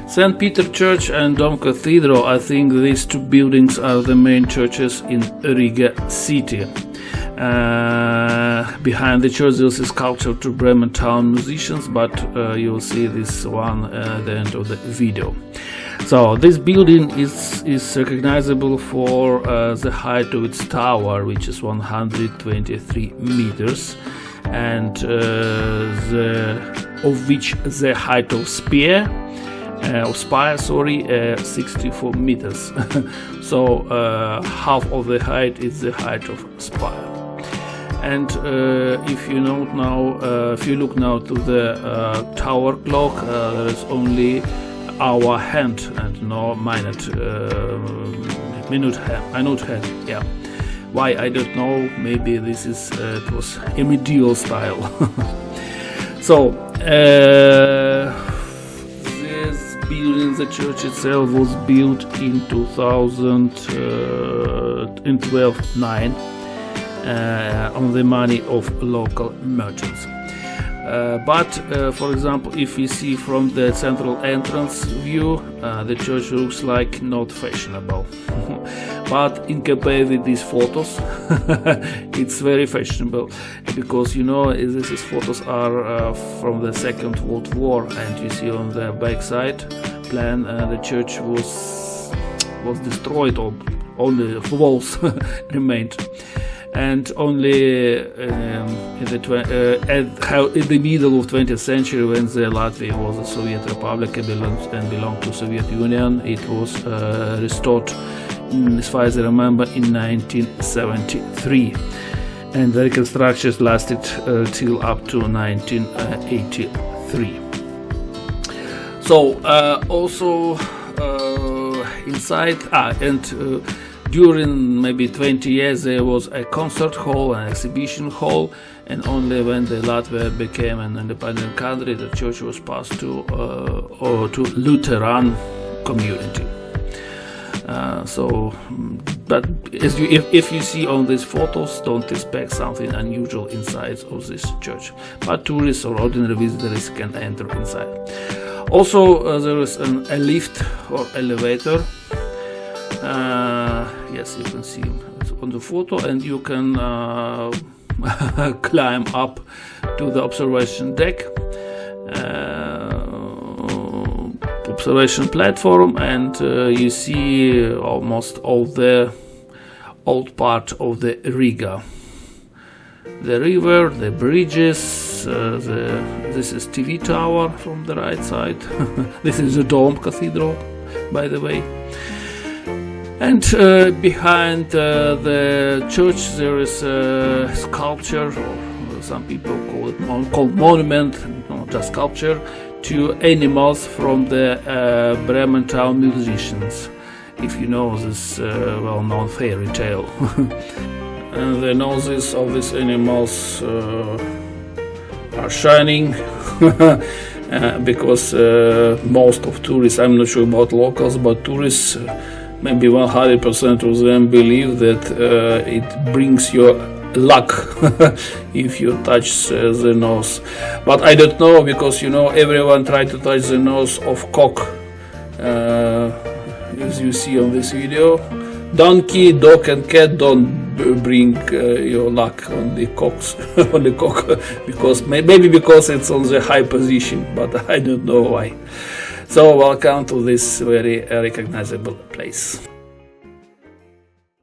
St. Peter Church and Dome Cathedral, I think these two buildings are the main churches in Riga city. Behind the church there is a sculpture to Bremen Town Musicians, but you'll see this one at the end of the video. So this building is recognizable for the height of its tower, which is 123 meters, and of which the height of spire 64 meters. So half of the height is the height of spire. And if you look now to the tower clock, there is only hour hand and no minute hand. Yeah. Why, I don't know. Maybe this is it was a medieval style. So this building, the church itself, was built in 2012-9 on the money of local merchants. But for example, if you see from the central entrance view, the church looks like not fashionable. But in comparison with these photos, it's very fashionable, because these photos are from the Second World War, and you see on the back side plan the church was destroyed, or only the walls remained. And only in the middle of 20th century, when the Latvia was a Soviet Republic and belonged to Soviet Union, it was restored, as far as I remember, in 1973, and the reconstructions lasted till up to 1983. So also inside during maybe 20 years there was a concert hall, an exhibition hall, and only when the Latvia became an independent country, the church was passed to Lutheran community. But if you see on these photos, don't expect something unusual inside of this church. But tourists or ordinary visitors can enter inside. Also, there is a lift or elevator. Yes, you can see on the photo, and you can climb up to the observation deck, observation platform, and you see almost all the old part of the Riga. The river, the bridges, this is TV tower from the right side. This is the Dome Cathedral, by the way. And behind the church there is a sculpture, or some people call it monument, not just sculpture, to animals from the Bremen Town Musicians, if you know this well-known fairy tale. And the noses of these animals are shining because most of tourists, I'm not sure about locals, but tourists, maybe 100% of them believe that it brings you luck if you touch the nose. But I don't know, because everyone tried to touch the nose of cock, as you see on this video. Donkey, dog and cat don't bring your luck on the cocks on the cock, because maybe because it's on the high position, but I don't know why. So welcome to this very recognizable place.